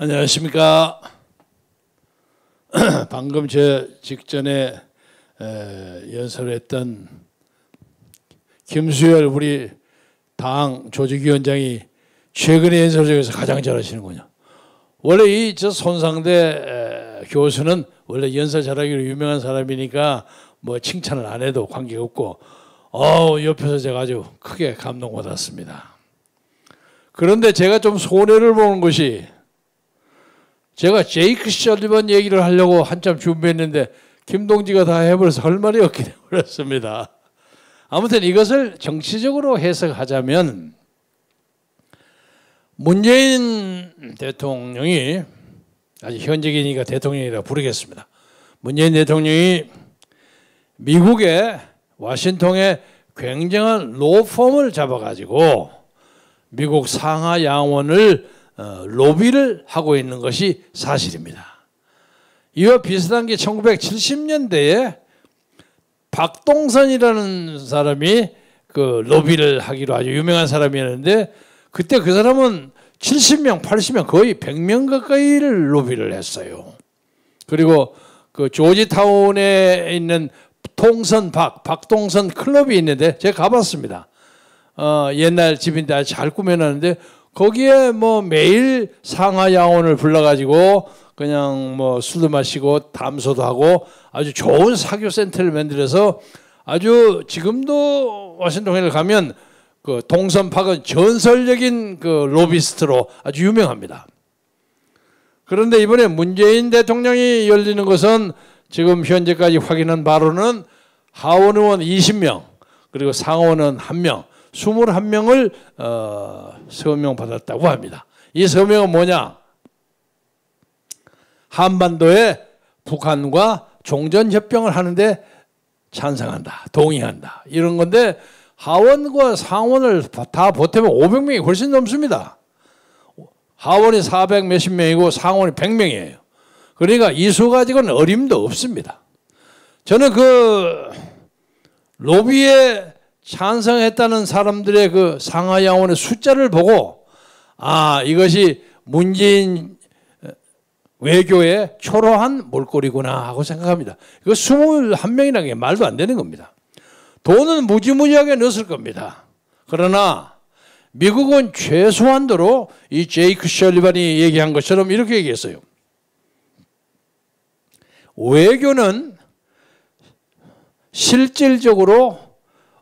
안녕하십니까. 방금 제 직전에 연설했던 김수열 우리 당 조직위원장이 최근의 연설 중에서 가장 잘하시는군요. 원래 이 저 손상대 교수는 원래 연설 잘하기로 유명한 사람이니까 뭐 칭찬을 안 해도 관계없고 옆에서 제가 아주 크게 감동받았습니다. 그런데 제가 좀 손해를 보는 것이 제가 제이크 설리번 얘기를 하려고 한참 준비했는데 김동지가 다 해버려서 할 말이 없게 되어버렸습니다. 아무튼 이것을 정치적으로 해석하자면 문재인 대통령이 아직 현직이니까 대통령이라 부르겠습니다. 문재인 대통령이 미국의 와싱턴에 굉장한 로펌을 잡아가지고 미국 상하 양원을 로비를 하고 있는 것이 사실입니다. 이와 비슷한 게 1970년대에 박동선이라는 사람이 그 로비를 하기로 아주 유명한 사람이었는데 그때 그 사람은 70명, 80명 거의 100명 가까이를 로비를 했어요. 그리고 그 조지타운에 있는 박동선 클럽이 있는데 제가 가봤습니다. 옛날 집인데 아주 잘 꾸며놨는데 거기에 뭐 매일 상하 양원을 불러가지고 그냥 뭐 술도 마시고 담소도 하고 아주 좋은 사교 센터를 만들어서 아주 지금도 워싱턴에 가면 그 동선팍은 전설적인 그 로비스트로 아주 유명합니다. 그런데 이번에 문재인 대통령이 열리는 것은 지금 현재까지 확인한 바로는 하원 의원 20명 그리고 상원은 1명 21명을 서명받았다고 합니다. 이 서명은 뭐냐? 한반도에 북한과 종전협정을 하는데 찬성한다, 동의한다 이런 건데 하원과 상원을 다 보태면 500명이 훨씬 넘습니다. 하원이 400 몇십 명이고 상원이 100명이에요. 그러니까 이 수 가지고는 어림도 없습니다. 저는 그 로비에 찬성했다는 사람들의 그 상하 양원의 숫자를 보고 이것이 문재인 외교의 초라한 몰골이구나 하고 생각합니다. 이거 21명이라는 게 말도 안 되는 겁니다. 돈은 무지무지하게 넣었을 겁니다. 그러나 미국은 최소한도로 이 제이크 설리번이 얘기한 것처럼 이렇게 얘기했어요. 외교는 실질적으로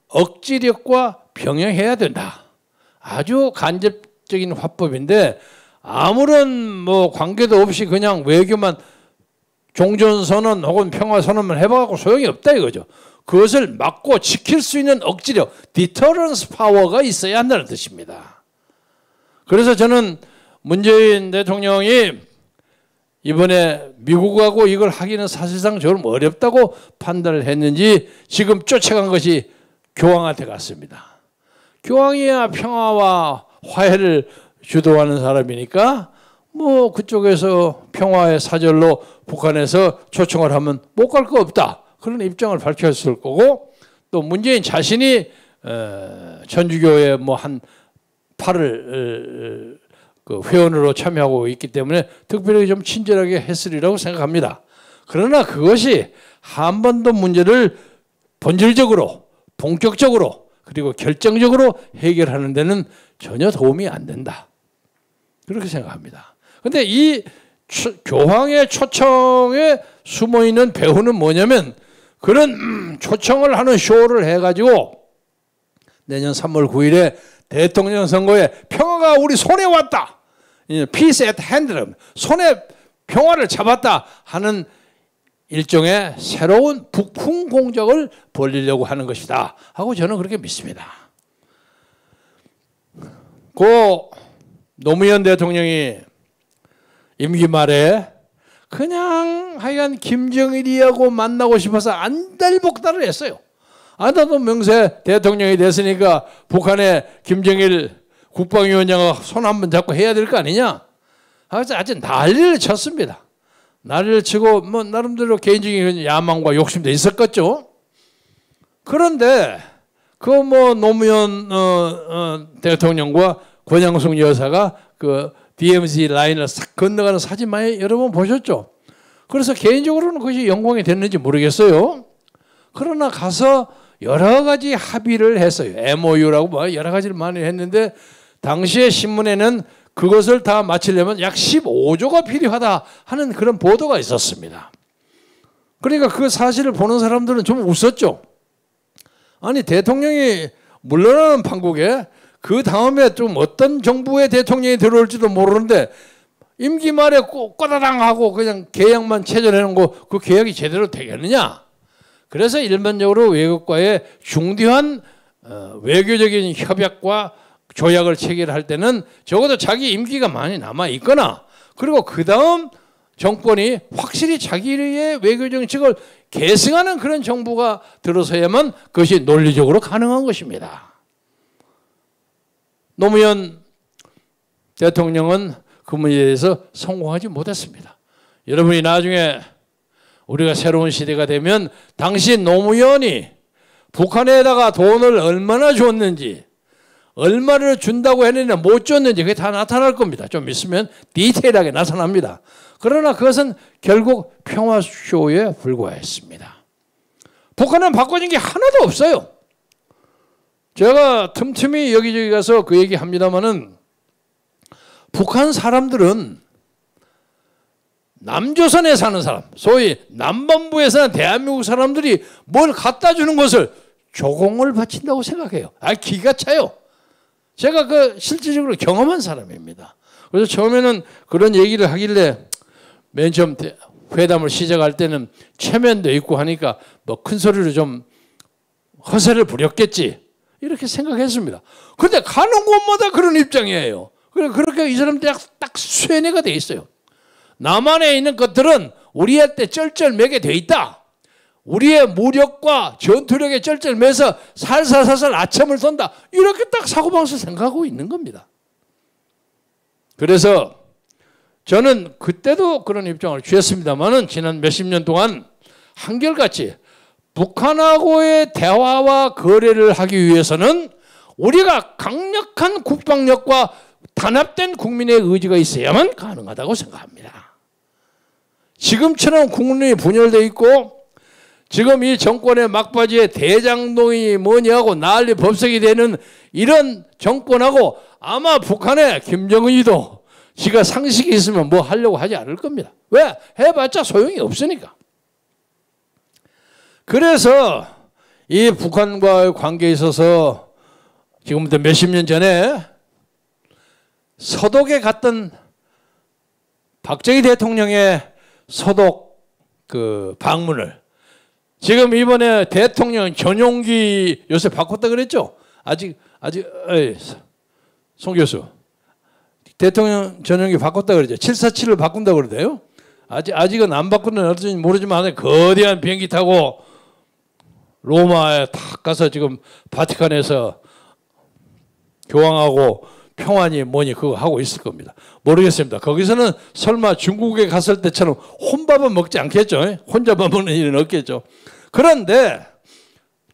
억지력과 병행해야 된다. 아주 간접적인 화법인데 아무런 뭐 관계도 없이 그냥 외교만 종전선언 혹은 평화선언만 해봐갖고 소용이 없다 이거죠. 그것을 막고 지킬 수 있는 억지력, 디터런스 파워가 있어야 한다는 뜻입니다. 그래서 저는 문재인 대통령이 이번에 미국하고 이걸 하기는 사실상 좀 어렵다고 판단을 했는지 지금 쫓아간 것이 교황한테 갔습니다. 교황이야 평화와 화해를 주도하는 사람이니까 뭐 그쪽에서 평화의 사절로 북한에서 초청을 하면 못 갈 거 없다. 그런 입장을 밝혔을 거고 또 문재인 자신이 천주교의 뭐 한 8을 그 회원으로 참여하고 있기 때문에 특별히 좀 친절하게 했으리라고 생각합니다. 그러나 그것이 한반도 문제를 본질적으로 본격적으로 그리고 결정적으로 해결하는 데는 전혀 도움이 안 된다. 그렇게 생각합니다. 그런데 이 교황의 초청에 숨어있는 배후는 뭐냐면 그런 초청을 하는 쇼를 해가지고 내년 3월 9일에 대통령 선거에 평화가 우리 손에 왔다. Peace at hand. 손에 평화를 잡았다 하는 일종의 새로운 북풍 공작을 벌이려고 하는 것이다 하고 저는 그렇게 믿습니다. 고 노무현 대통령이 임기 말에 그냥 하여간 김정일이하고 만나고 싶어서 안달복달을 했어요. 나도 명세 대통령이 됐으니까 북한의 김정일 국방위원장과 손 한번 잡고 해야 될 거 아니냐. 아주 난리를 쳤습니다. 난리를 치고 뭐 나름대로 개인적인 야망과 욕심도 있었겠죠. 그런데 그 뭐 노무현 대통령과 권양숙 여사가 그 DMZ 라인을 싹 건너가는 사진 많이 여러분 보셨죠? 그래서 개인적으로는 그것이 영광이 됐는지 모르겠어요. 그러나 가서 여러 가지 합의를 했어요. MOU라고 뭐 여러 가지를 많이 했는데 당시에 신문에는 그것을 다 마치려면 약 15조가 필요하다 하는 그런 보도가 있었습니다. 그러니까 그 사실을 보는 사람들은 좀 웃었죠. 아니 대통령이 물러나는 판국에 그 다음에 좀 어떤 정부의 대통령이 들어올지도 모르는데 임기 말에 꼬다당 하고 그냥 계약만 체결해 놓은 거 그 계약이 제대로 되겠느냐. 그래서 일반적으로 외국과의 중대한 외교적인 협약과 조약을 체결할 때는 적어도 자기 임기가 많이 남아 있거나 그리고 그 다음 정권이 확실히 자기의 외교 정책을 계승하는 그런 정부가 들어서야만 그것이 논리적으로 가능한 것입니다. 노무현 대통령은 그 문제에 대해서 성공하지 못했습니다. 여러분이 나중에 우리가 새로운 시대가 되면 당시 노무현이 북한에다가 돈을 얼마나 줬는지 얼마를 준다고 했느냐 못 줬는지 그게 다 나타날 겁니다. 좀 있으면 디테일하게 나타납니다. 그러나 그것은 결국 평화쇼에 불과했습니다. 북한은 바꿔진 게 하나도 없어요. 제가 틈틈이 여기저기 가서 그 얘기 합니다마는 북한 사람들은 남조선에 사는 사람, 소위 남반부에 사는 대한민국 사람들이 뭘 갖다 주는 것을 조공을 바친다고 생각해요. 기가 차요. 제가 그 실질적으로 경험한 사람입니다. 그래서 처음에는 그런 얘기를 하길래 맨 처음 회담을 시작할 때는 체면도 있고 하니까 뭐 큰 소리로 좀 허세를 부렸겠지 이렇게 생각했습니다. 근데 가는 곳마다 그런 입장이에요. 그렇게 이 사람들이 딱 쇠뇌가 돼 있어요. 남한에 있는 것들은 우리한테 쩔쩔매게 돼 있다. 우리의 무력과 전투력에 쩔쩔매서 살살살살 아첨을 쏜다. 이렇게 딱 사고방식을 생각하고 있는 겁니다. 그래서 저는 그때도 그런 입장을 취했습니다만은 지난 몇십 년 동안 한결같이 북한하고의 대화와 거래를 하기 위해서는 우리가 강력한 국방력과 단합된 국민의 의지가 있어야만 가능하다고 생각합니다. 지금처럼 국민이 분열되어 있고 지금 이 정권의 막바지에 대장동이 뭐냐고 난리 법석이 되는 이런 정권하고 아마 북한의 김정은이도 지가 상식이 있으면 뭐 하려고 하지 않을 겁니다. 왜? 해봤자 소용이 없으니까. 그래서 이 북한과의 관계에 있어서 지금부터 몇십 년 전에 서독에 갔던 박정희 대통령의 서독 그 방문을 지금 이번에 대통령 전용기 요새 바꿨다 그랬죠? 송 교수 대통령 전용기 바꿨다 그러죠. 747을 바꾼다 그러대요. 아직은 안 바꾸는 어떤지 모르지만 거대한 비행기 타고 로마에 탁 가서 지금 바티칸에서 교황하고 평안이 뭐니 그거 하고 있을 겁니다. 모르겠습니다. 거기서는 설마 중국에 갔을 때처럼 혼밥은 먹지 않겠죠. 혼자만 먹는 일은 없겠죠. 그런데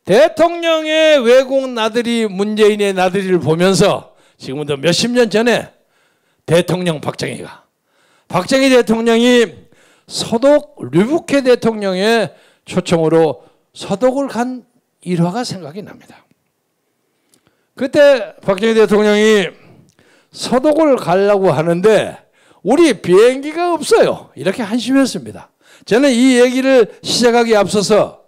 대통령의 외국 나들이 문재인의 나들이를 보면서 지금부터 몇십 년 전에 대통령 박정희 대통령이 서독 류브케 대통령의 초청으로 서독을 간 일화가 생각이 납니다. 그때 박정희 대통령이 서독을 가려고 하는데 우리 비행기가 없어요. 이렇게 한심했습니다. 저는 이 얘기를 시작하기에 앞서서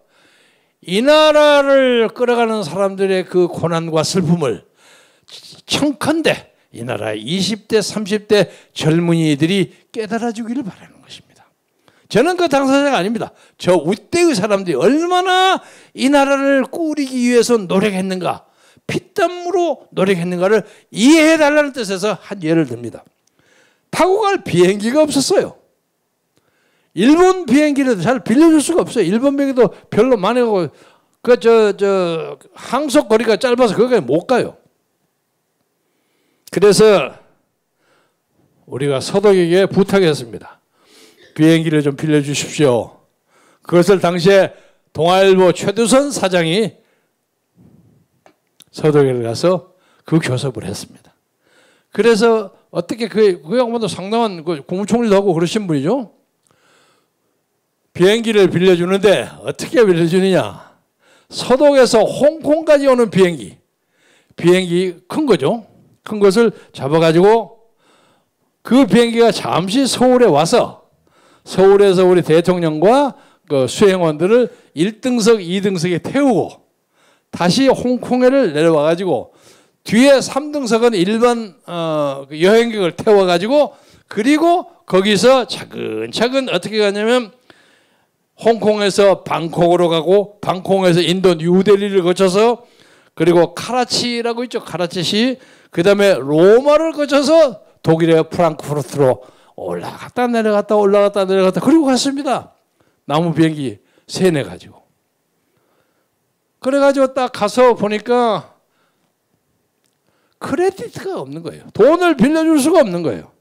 이 나라를 끌어가는 사람들의 그 고난과 슬픔을 청컨대 이 나라의 20대 30대 젊은이들이 깨달아 주기를 바라는 것입니다. 저는 그 당사자가 아닙니다. 저 우때의 사람들이 얼마나 이 나라를 꾸리기 위해서 노력했는가 피땀으로 노력했는가를 이해해달라는 뜻에서 한 예를 듭니다. 타고 갈 비행기가 없었어요. 일본 비행기를 잘 빌려줄 수가 없어요. 일본 비행기도 별로 많이 가고 항속 거리가 짧아서 거기까지 못 가요. 그래서 우리가 서독에게 부탁했습니다. 비행기를 좀 빌려주십시오. 그것을 당시에 동아일보 최두선 사장이 서독에 가서 그 교섭을 했습니다. 그래서 어떻게 그 양반도 상당한 국무총리도 하고 그러신 분이죠. 비행기를 빌려주는데 어떻게 빌려주느냐. 서독에서 홍콩까지 오는 비행기 큰 거죠. 큰 것을 잡아가지고 그 비행기가 잠시 서울에 와서 서울에서 우리 대통령과 그 수행원들을 1등석, 2등석에 태우고 다시 홍콩에를 내려와가지고 뒤에 3등석은 일반 여행객을 태워가지고 그리고 거기서 차근차근 어떻게 가냐면 홍콩에서 방콕으로 가고 방콕에서 인도 뉴델리를 거쳐서 그리고 카라치라고 있죠. 카라치시. 그 다음에 로마를 거쳐서 독일의 프랑크푸르트로 올라갔다 내려갔다 올라갔다 내려갔다 그리고 갔습니다. 나무 비행기 3-4 가지고. 그래가지고 딱 가서 보니까 크레디트가 없는 거예요. 돈을 빌려줄 수가 없는 거예요.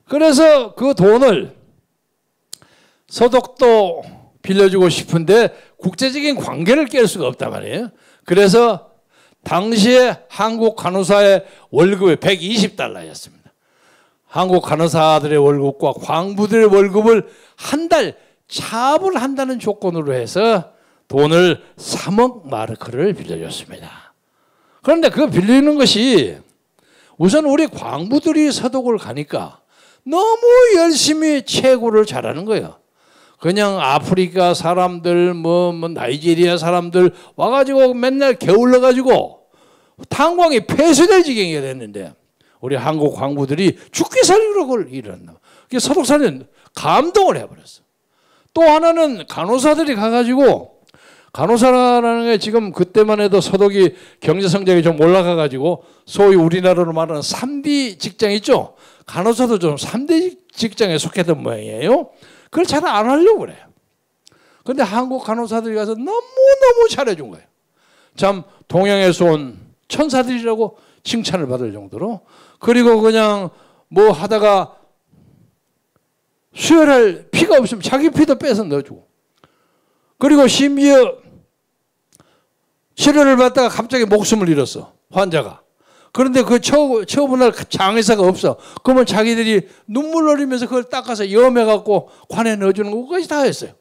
그래서 그 돈을 서독도 빌려주고 싶은데 국제적인 관계를 깰 수가 없단 말이에요. 그래서 당시에 한국 간호사의 월급이 120달러였습니다. 한국 간호사들의 월급과 광부들의 월급을 한 달 차불한다는 조건으로 해서 돈을 3억 마르크를 빌려줬습니다. 그런데 그거 빌리는 것이 우선 우리 광부들이 서독을 가니까 너무 열심히 채굴을 잘하는 거예요. 그냥 아프리카 사람들, 나이지리아 사람들 와가지고 맨날 게을러가지고 탄광이 폐쇄될 지경이 됐는데 우리 한국 광부들이 죽기 살기로 그걸 일어났나. 서독사는 감동을 해버렸어. 또 하나는 간호사들이 가가지고 간호사라는 게 지금 그때만 해도 서독이 경제 성장이 좀 올라가가지고 소위 우리나라로 말하는 3D 직장 있죠. 간호사도 좀 3D 직장에 속했던 모양이에요. 그걸 잘 안 하려고 그래요. 그런데 한국 간호사들이 가서 너무너무 잘해준 거예요. 참 동양에서 온 천사들이라고 칭찬을 받을 정도로. 그리고 그냥 뭐 하다가 수혈할 피가 없으면 자기 피도 빼서 넣어주고. 그리고 심지어 치료를 받다가 갑자기 목숨을 잃었어. 환자가. 그런데 그 처분할 장의사가 없어. 그러면 자기들이 눈물 흘리면서 그걸 닦아서 염해갖고 관에 넣어주는 것까지 다 했어요.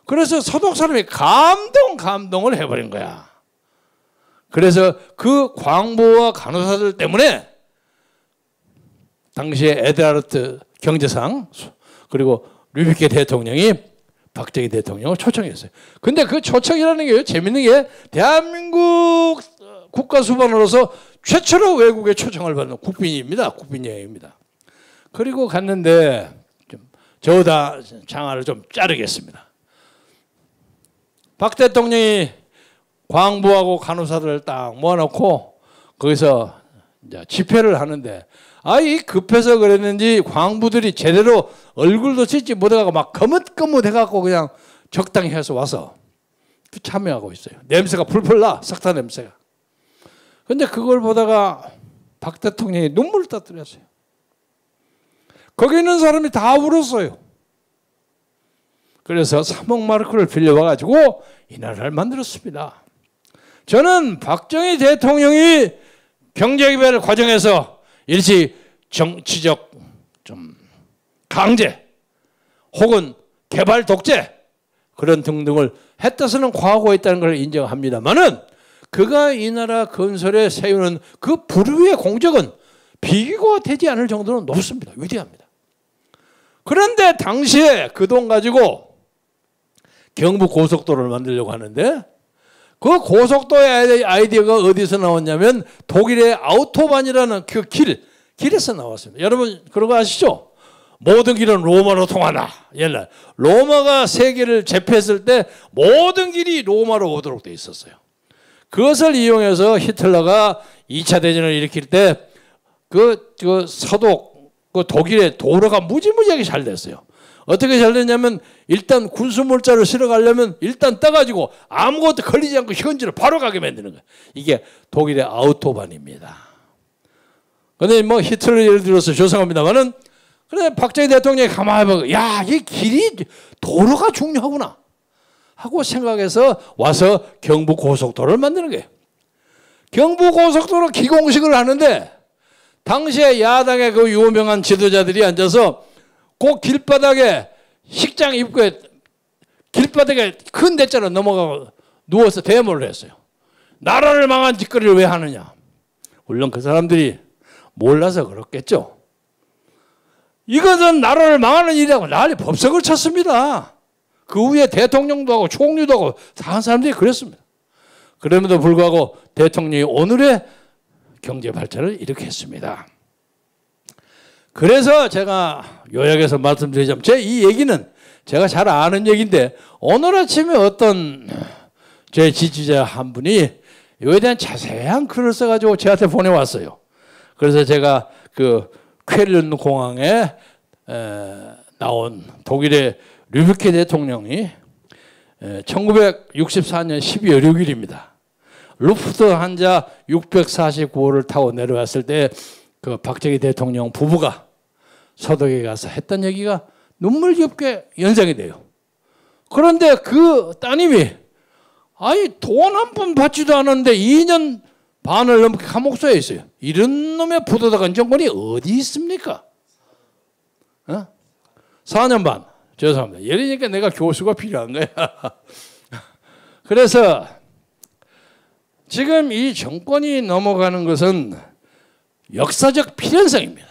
그래서 서독 사람이 감동을 해버린 거야. 그래서 그 광부와 간호사들 때문에 당시에 에드하르트 경제상 그리고 류비케 대통령이 박정희 대통령을 초청했어요. 근데 그 초청이라는 게 재밌는 게 대한민국 국가수반으로서 최초로 외국에 초청을 받는 국빈입니다. 국빈 여행입니다. 그리고 갔는데 저다 장화를 좀 자르겠습니다. 박 대통령이 광부하고 간호사들을 딱 모아놓고 거기서 이제 집회를 하는데 아이 급해서 그랬는지 광부들이 제대로 얼굴도 씻지 못해가고 막 거뭇거뭇해갖고 그냥 적당히 해서 와서 참여하고 있어요. 냄새가 풀풀 나. 석탄 냄새가. 근데 그걸 보다가 박 대통령이 눈물을 터뜨렸어요. 거기 있는 사람이 다 울었어요. 그래서 3억 마르크를 빌려와가지고 이 나라를 만들었습니다. 저는 박정희 대통령이 경제개발 과정에서 일시 정치적 좀 강제 혹은 개발 독재 그런 등등을 했다서는 과거가 있다는 걸 인정합니다만은 그가 이 나라 건설에 세우는 그 불후의 공적은 비교가 되지 않을 정도로 높습니다. 위대합니다. 그런데 당시에 그 돈 가지고 경부 고속도로를 만들려고 하는데 그 고속도로의 아이디어가 어디서 나왔냐면 독일의 아우토반이라는 그 길에서 나왔습니다. 여러분 그런 거 아시죠? 모든 길은 로마로 통하나. 옛날 로마가 세계를 제패했을 때 모든 길이 로마로 오도록 돼 있었어요. 그것을 이용해서 히틀러가 2차 대전을 일으킬 때 그 서독 그 독일의 도로가 무지무지하게 잘 됐어요. 어떻게 잘 됐냐면 일단 군수물자를 실어 가려면 일단 떠가지고 아무것도 걸리지 않고 현지로 바로 가게 만드는 거예요. 이게 독일의 아우토반입니다. 근데 뭐 히틀러 예를 들어서 죄송합니다만은 그래 박정희 대통령이 가만히 보고 야, 이 길이 도로가 중요하구나 하고 생각해서 와서 경부고속도로를 만드는 거예요. 경부고속도로 기공식을 하는데 당시에 야당의 그 유명한 지도자들이 앉아서 그 길바닥에 식장 입구에 길바닥에 큰 대자로 넘어가고 누워서 대모를 했어요. 나라를 망한 짓거리를 왜 하느냐. 물론 그 사람들이 몰라서 그렇겠죠. 이것은 나라를 망하는 일이라고 난리 법석을 쳤습니다. 그 후에 대통령도 하고 총리도 하고 다 한 사람들이 그랬습니다. 그럼에도 불구하고 대통령이 오늘의 경제 발전을 일으켰습니다. 그래서 제가 요약해서 말씀드리자면 제 이 얘기는 제가 잘 아는 얘기인데 오늘 아침에 어떤 제 지지자 한 분이 이거에 대한 자세한 글을 써가지고 저한테 보내왔어요. 그래서 제가 그 쾰른 공항에 나온 독일의 르비케 대통령이 1964년 12월 6일입니다. 루프트한자 649호를 타고 내려왔을 때 그 박정희 대통령 부부가 서독에 가서 했던 얘기가 눈물겹게 연상이 돼요. 그런데 그 따님이 아니 돈 한 푼 받지도 않았는데 2년 반을 넘게 감옥소에 있어요. 이런 놈의 부도덕한 정권이 어디 있습니까? 4년 반. 죄송합니다. 이러니까 내가 교수가 필요한 거야. 그래서 지금 이 정권이 넘어가는 것은 역사적 필연성입니다.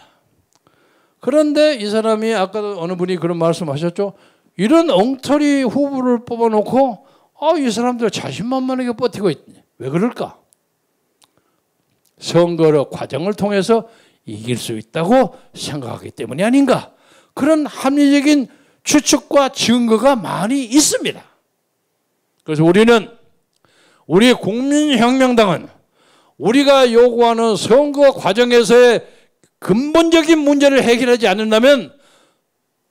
그런데 이 사람이 아까도 어느 분이 그런 말씀하셨죠. 이런 엉터리 후보를 뽑아놓고 이 사람들 자신만만하게 버티고 있니? 왜 그럴까? 선거 과정을 통해서 이길 수 있다고 생각하기 때문이 아닌가? 그런 합리적인 추측과 증거가 많이 있습니다. 그래서 우리 국민혁명당은 우리가 요구하는 선거 과정에서의 근본적인 문제를 해결하지 않는다면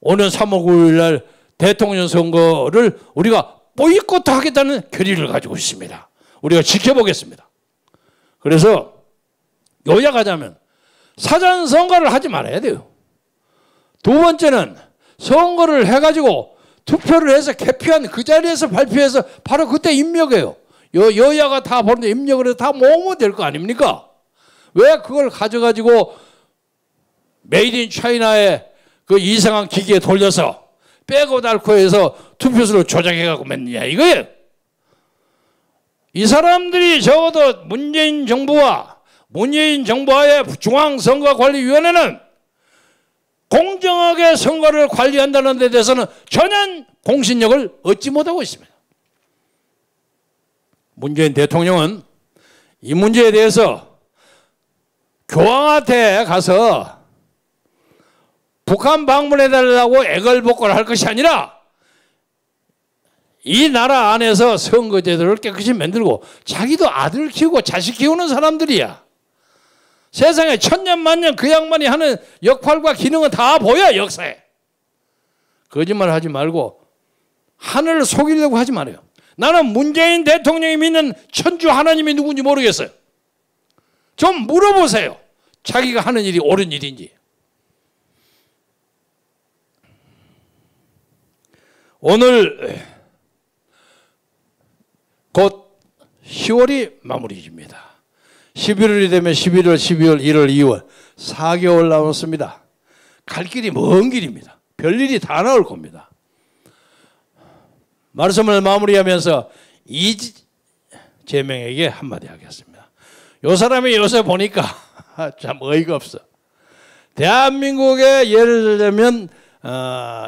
오는 3월 9일 날 대통령 선거를 우리가 보이콧하겠다는 결의를 가지고 있습니다. 우리가 지켜보겠습니다. 그래서 요약하자면 사전 선거를 하지 말아야 돼요. 두 번째는 선거를 해가지고 투표를 해서 개표한 그 자리에서 발표해서 바로 그때 입력해요. 여야가 다 보는데 입력을 해서 다 모으면 될 거 아닙니까? 왜 그걸 가져가지고 메이드 인 차이나의 그 이상한 기기에 돌려서 빼고 닳고 해서 투표수를 조작해갖고 맺느냐 이거예요. 이 사람들이 적어도 문재인 정부와의 중앙선거관리위원회는 공정하게 선거를 관리한다는 데 대해서는 전혀 공신력을 얻지 못하고 있습니다. 문재인 대통령은 이 문제에 대해서 교황한테 가서 북한 방문해달라고 애걸복걸 할 것이 아니라 이 나라 안에서 선거제도를 깨끗이 만들고 자기도 아들 키우고 자식 키우는 사람들이야. 세상에 천년만년 그 양반이 하는 역할과 기능은 다 보여 역사에. 거짓말 하지 말고 하늘을 속이려고 하지 말아요. 나는 문재인 대통령이 믿는 천주 하나님이 누군지 모르겠어요. 좀 물어보세요. 자기가 하는 일이 옳은 일인지. 오늘 곧 10월이 마무리입니다. 11월이 되면 11월, 12월, 1월, 2월 4개월 남았습니다. 갈 길이 먼 길입니다. 별일이 다 나올 겁니다. 말씀을 마무리하면서 이재명에게 한마디 하겠습니다. 요 사람이 요새 보니까 참 어이가 없어. 대한민국에 예를 들면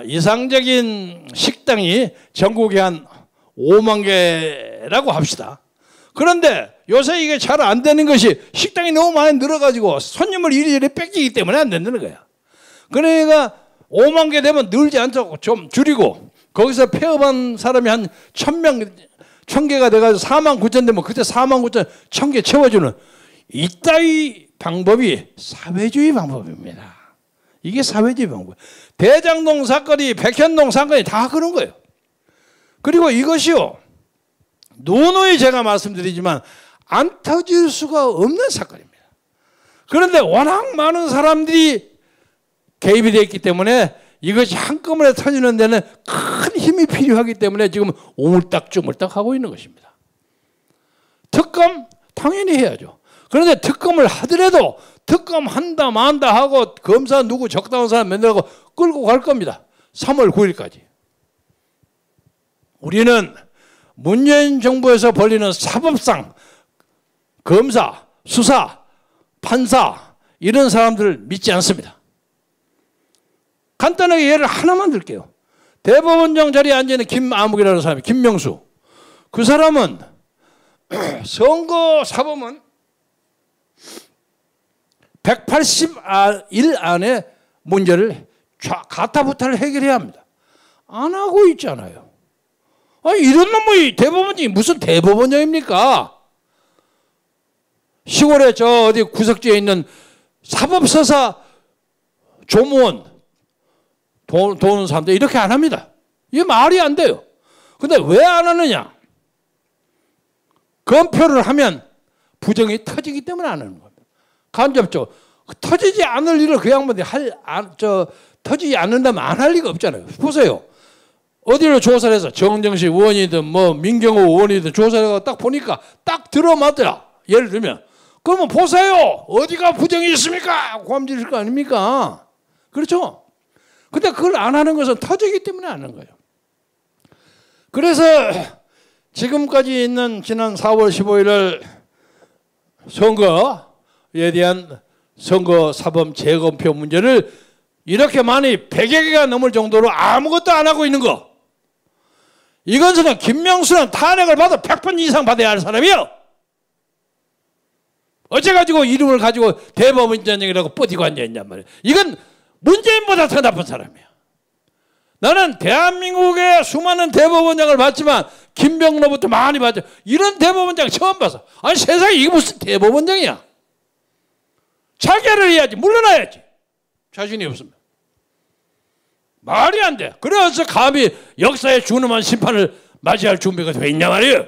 이상적인 식당이 전국에 한 5만 개라고 합시다. 그런데 요새 이게 잘 안 되는 것이 식당이 너무 많이 늘어가지고 손님을 이리저리 뺏기기 때문에 안 된다는 거야. 그러니까 5만 개 되면 늘지 않도록 좀 줄이고 거기서 폐업한 사람이 한 1,000개가 돼가지고 4만 9천 되면 그때 4만 9천 1,000개 채워주는 이따위 방법이 사회주의 방법입니다. 이게 사회주의 방법. 대장동 사건이 백현동 사건이 다 그런 거예요. 그리고 이것이요. 누누이 제가 말씀드리지만 안 터질 수가 없는 사건입니다. 그런데 워낙 많은 사람들이 개입이 되어 있기 때문에 이것이 한꺼번에 터지는 데는 큰 힘이 필요하기 때문에 지금 오물딱주물딱 하고 있는 것입니다. 특검 당연히 해야죠. 그런데 특검을 하더라도 특검 한다 만다 하고 검사 누구 적당한 사람 만들고 끌고 갈 겁니다. 3월 9일까지. 우리는 문재인 정부에서 벌리는 사법상 검사, 수사, 판사 이런 사람들을 믿지 않습니다. 간단하게 예를 하나만 들게요. 대법원장 자리에 앉아있는 김아묵이라는 사람이 김명수. 그 사람은 선거 사범은 180일 안에 문제를 가타부타를 해결해야 합니다. 안 하고 있잖아요. 아니, 이런 놈의 대법원장이 무슨 대법원장입니까? 시골에 저 어디 구석지에 있는 사법서사 조무원 도는 사람들 이렇게 안 합니다. 이게 말이 안 돼요. 근데 왜 안 하느냐? 검표를 하면 부정이 터지기 때문에 안 하는 겁니다. 간접적으로. 터지지 않을 일을 그 양반이 터지지 않는다면 안 할 리가 없잖아요. 보세요. 어디를 조사를 해서 정정식 의원이든 뭐 민경호 의원이든 조사를 해서 딱 보니까 딱 들어맞더라. 예를 들면. 그러면 보세요. 어디가 부정이 있습니까? 고함지실 거 아닙니까? 그렇죠? 근데 그걸 안 하는 것은 터지기 때문에 안 하는 거예요. 그래서 지금까지 있는 지난 4월 15일 선거에 대한 선거 사범 재검표 문제를 이렇게 많이 100여 개가 넘을 정도로 아무것도 안 하고 있는 거. 이것은 김명수는 탄핵을 받아 100번 이상 받아야 할 사람이요. 어째가지고 이름을 가지고 대법원장이라고 뻗이고 앉아있냔 말이에요. 이건 문재인보다 더 나쁜 사람이야. 나는 대한민국의 수많은 대법원장을 봤지만 김병로부터 많이 봤죠. 이런 대법원장 처음 봐서. 아니 세상에 이게 무슨 대법원장이야. 자결을 해야지. 물러나야지. 자신이 없으면. 말이 안 돼. 그래서 감히 역사에 준엄한 심판을 맞이할 준비가 돼 있냐 말이에요.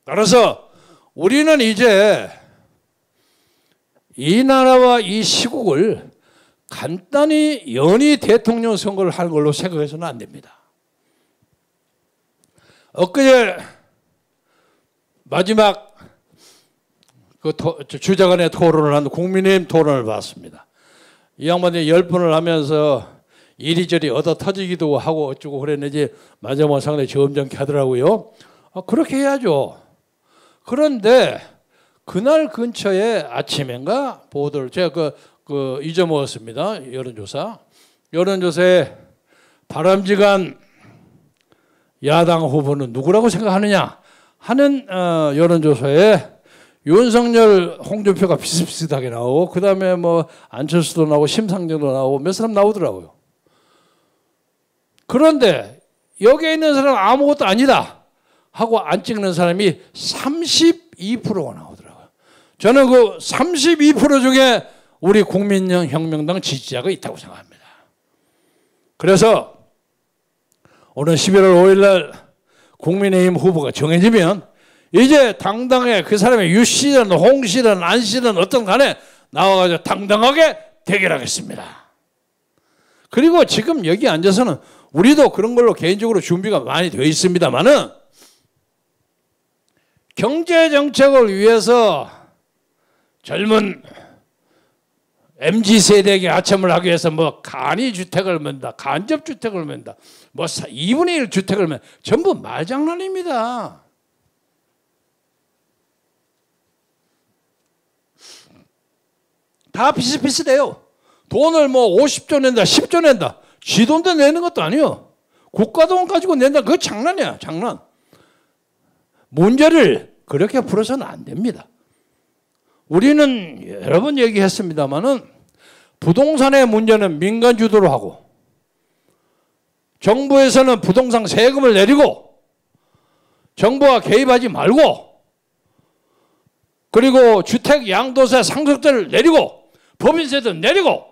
따라서 우리는 이제 이 나라와 이 시국을 간단히 연이 대통령 선거를 할 걸로 생각해서는 안 됩니다. 엊그제 마지막 그 주자간의 토론을 한 국민의힘 토론을 봤습니다. 이 양반이 10번을 하면서 이리저리 얻어 터지기도 하고 어쩌고 그랬는지 마지막 상당히 점잖게 하더라고요. 그렇게 해야죠. 그런데 그날 근처에 아침인가 보도를 제가 잊어먹었습니다. 여론조사에 바람직한 야당 후보는 누구라고 생각하느냐 하는 여론조사에 윤석열, 홍준표가 비슷비슷하게 나오고 그 다음에 뭐 안철수도 나오고 심상정도 나오고 몇 사람 나오더라고요. 그런데 여기에 있는 사람은 아무것도 아니다 하고 안 찍는 사람이 32%가 나오더라고요. 저는 그 32% 중에 우리 국민혁명당 지지자가 있다고 생각합니다. 그래서 오늘 11월 5일 날 국민의힘 후보가 정해지면 이제 당당하게 그 사람의 유 씨든 홍 씨든 안 씨든 어떤 간에 나와가지고 당당하게 대결하겠습니다. 그리고 지금 여기 앉아서는 우리도 그런 걸로 개인적으로 준비가 많이 되어 있습니다만은 경제정책을 위해서 젊은 MZ세대에게 아첨을 하기 위해서 뭐 간이주택을 맨다, 간접주택을 맨다, 뭐 2분의 1 주택을 맨다. 전부 말장난입니다. 다 비슷비슷해요. 돈을 뭐 50조 낸다, 10조 낸다. 지 돈도 내는 것도 아니에요. 국가 돈 가지고 낸다. 그거 장난이야, 장난. 문제를 그렇게 풀어서는 안 됩니다. 우리는 여러 번 얘기했습니다마는 부동산의 문제는 민간 주도로 하고 정부에서는 부동산 세금을 내리고 정부가 개입하지 말고 그리고 주택 양도세 상속세를 내리고 법인세도 내리고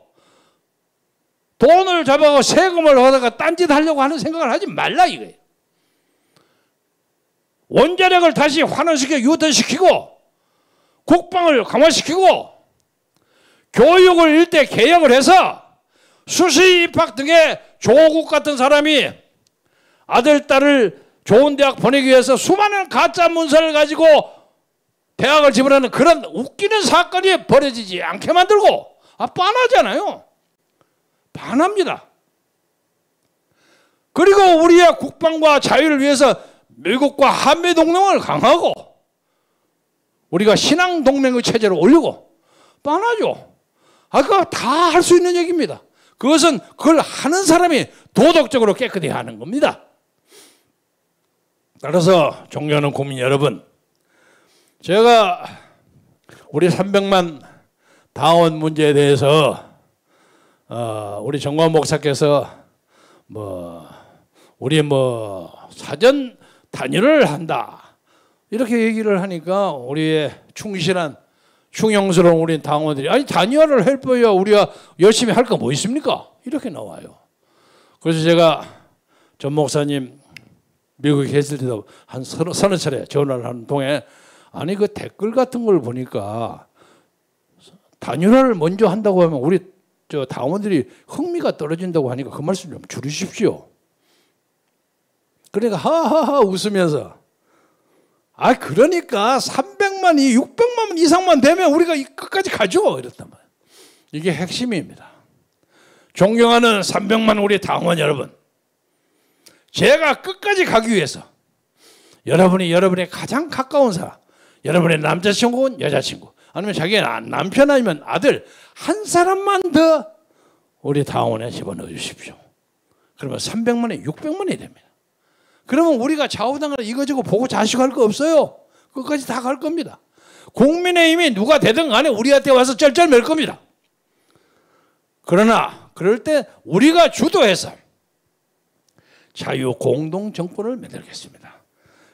돈을 잡아서 세금을 얻어가 딴짓 하려고 하는 생각을 하지 말라 이거예요. 원자력을 다시 환원시켜 유턴시키고 국방을 강화시키고 교육을 일대 개혁을 해서 수시 입학 등의 조국 같은 사람이 아들, 딸을 좋은 대학 보내기 위해서 수많은 가짜 문서를 가지고 대학을 지불하는 그런 웃기는 사건이 벌어지지 않게 만들고 빤하잖아요. 반합니다. 그리고 우리의 국방과 자유를 위해서 미국과 한미동맹을 강화하고 우리가 신앙동맹의 체제를 올리고 빤하죠. 그거 다 할 수 있는 얘기입니다. 그것은 그걸 하는 사람이 도덕적으로 깨끗이 하는 겁니다. 따라서 존경하는 국민 여러분, 제가 우리 300만 당원 문제에 대해서 우리 정광 목사께서 우리 사전 단일을 한다 이렇게 얘기를 하니까 우리의 충실한 충영스러운 우리 당원들이 아니 단일화를 할 거야 우리가 열심히 할 거 뭐 있습니까? 이렇게 나와요. 그래서 제가 전 목사님 미국에 계실 때도 한 서너 차례 전화를 하는 동에 아니 그 댓글 같은 걸 보니까 단일화를 먼저 한다고 하면 우리 저 당원들이 흥미가 떨어진다고 하니까 그 말씀 좀 줄이십시오. 그러니까 하하하 웃으면서 그러니까 300만이 600만 이상만 되면 우리가 끝까지 가죠. 이랬단 말이에요. 이게 핵심입니다. 존경하는 300만 우리 당원 여러분, 제가 끝까지 가기 위해서 여러분의 가장 가까운 사람, 여러분의 남자친구, 여자친구, 아니면 자기의 남편 아니면 아들 한 사람만 더 우리 당원에 집어넣어 주십시오. 그러면 300만이 600만이 됩니다. 그러면 우리가 좌우당을 이거저거 보고 자식할 거 없어요. 끝까지 다 갈 겁니다. 국민의힘이 누가 되든 간에 우리한테 와서 쩔쩔맬 겁니다. 그러나 그럴 때 우리가 주도해서 자유공동정권을 만들겠습니다.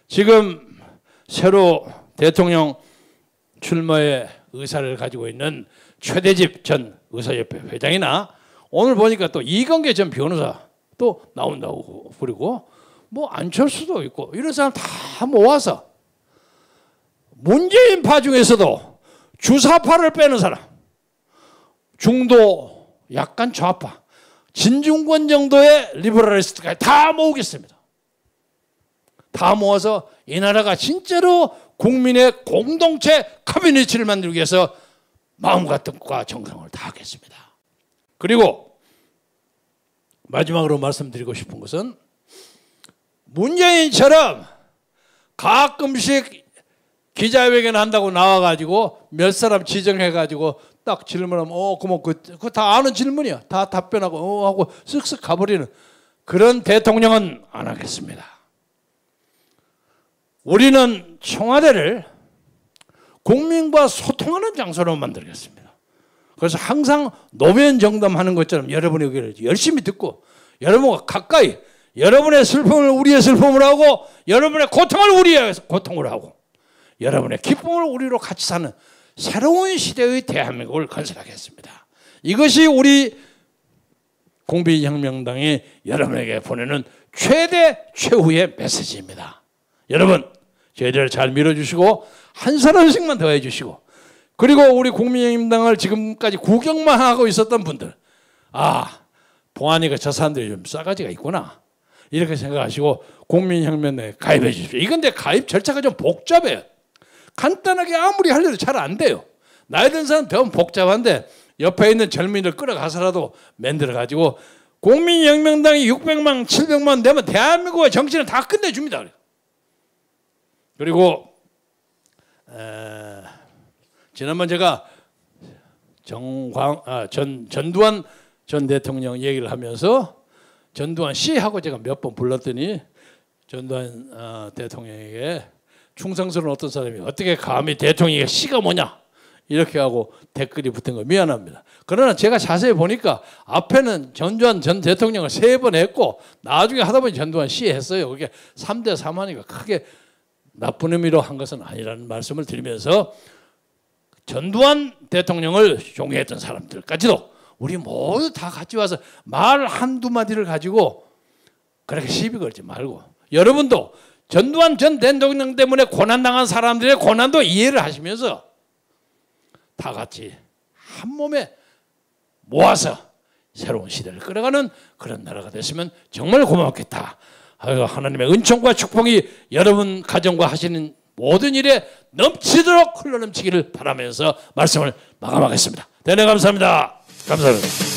지금 새로 대통령 출마의 의사를 가지고 있는 최대집 전 의사협회 회장이나 오늘 보니까 또 이건계 전 변호사 또 나온다고 그리고 안철수도 있고 이런 사람 다 모아서 문재인파 중에서도 주사파를 빼는 사람, 중도 약간 좌파, 진중권 정도의 리버럴리스트까지 다 모으겠습니다. 다 모아서 이 나라가 진짜로 국민의 공동체 커뮤니티를 만들기 위해서 마음과 뜻과 정성을 다하겠습니다. 그리고 마지막으로 말씀드리고 싶은 것은 문재인처럼 가끔씩 기자회견 한다고 나와가지고 몇 사람 지정해가지고 딱 질문하면 그거 다 아는 질문이야. 다 답변하고 하고 쓱쓱 가버리는 그런 대통령은 안 하겠습니다. 우리는 청와대를 국민과 소통하는 장소로 만들겠습니다. 그래서 항상 노무현 정담하는 것처럼 여러분의 의견을 열심히 듣고 여러분과 가까이 여러분의 슬픔을 우리의 슬픔을 하고 여러분의 고통을 우리의 고통을 하고 여러분의 기쁨을 우리로 같이 사는 새로운 시대의 대한민국을 건설하겠습니다. 이것이 우리 국민혁명당이 여러분에게 보내는 최대 최후의 메시지입니다. 여러분 저희들을 잘 밀어주시고 한 사람씩만 더 해주시고 그리고 우리 국민혁명당을 지금까지 구경만 하고 있었던 분들 봉안이가 저 사람들이 좀 싸가지가 있구나 이렇게 생각하시고 국민혁명당에 가입해 주십시오. 이건데 가입 절차가 좀 복잡해요. 간단하게 아무리 하려도 잘 안 돼요. 나이 든 사람 더 복잡한데 옆에 있는 젊은이를 끌어가서라도 만들어가지고 국민혁명당이 600만 700만 되면 대한민국의 정치는 다 끝내줍니다. 그리고 지난번 제가 전두환 전 대통령 얘기를 하면서 전두환 씨하고 제가 몇 번 불렀더니 전두환 대통령에게 충성스러운 어떤 사람이 어떻게 감히 대통령에게 씨가 뭐냐 이렇게 하고 댓글이 붙은 거 미안합니다. 그러나 제가 자세히 보니까 앞에는 전두환 전 대통령을 3번 했고 나중에 하다 보니 전두환 씨 했어요. 그게 3대 3하니까 크게 나쁜 의미로 한 것은 아니라는 말씀을 드리면서 전두환 대통령을 존경했던 사람들까지도 우리 모두 다 같이 와서 말 한두 마디를 가지고 그렇게 시비 걸지 말고 여러분도 전두환 전 대통령 때문에 고난당한 사람들의 고난도 이해를 하시면서 다 같이 한 몸에 모아서 새로운 시대를 끌어가는 그런 나라가 됐으면 정말 고맙겠다. 하나님의 은총과 축복이 여러분 가정과 하시는 모든 일에 넘치도록 흘러넘치기를 바라면서 말씀을 마감하겠습니다. 대단히 감사합니다. 감사합니다.